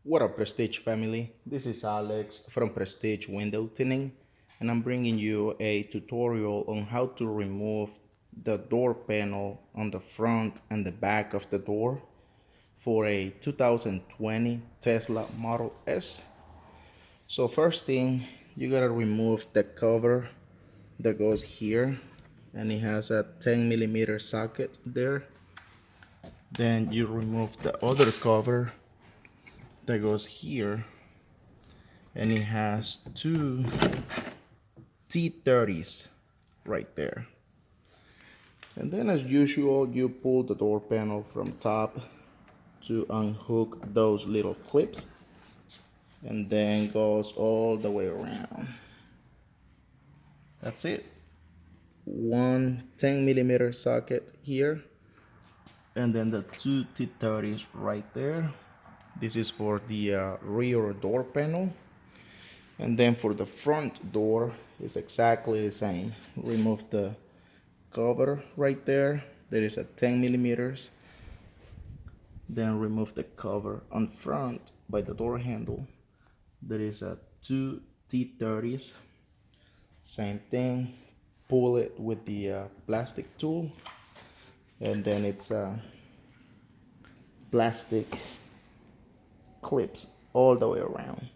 What up, Prestige family? This is Alex from Prestige Window Tinting, and I'm bringing you a tutorial on how to remove the door panel on the front and the back of the door for a 2020 Tesla Model S. So first thing, you gotta remove the cover that goes here, and it has a 10mm socket there. Then you remove the other cover that goes here, and it has two T30s right there. And then as usual, you pull the door panel from top to unhook those little clips, and then goes all the way around. That's it. One 10mm socket here, and then the two T30s right there. This is for the rear door panel. And then for the front door, it's exactly the same. Remove the cover right there. There is a 10mm. Then remove the cover on front by the door handle. There is a two T30s. Same thing. Pull it with the plastic tool, and then it's plastic clips all the way around.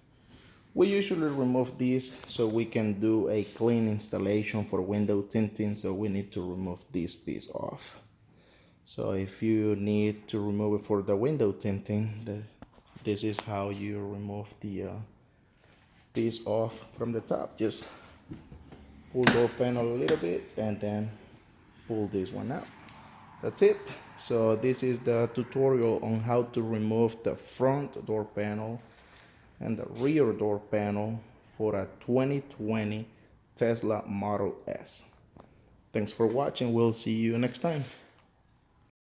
We usually remove these so we can do a clean installation for window tinting, so we need to remove this piece off. So if you need to remove it for the window tinting, this is how you remove the piece off from the top. Just pull the door panel a little bit and then pull this one out. That's it. So this is the tutorial on how to remove the front door panel and the rear door panel for a 2020 Tesla Model S. Thanks for watching. We'll see you next time.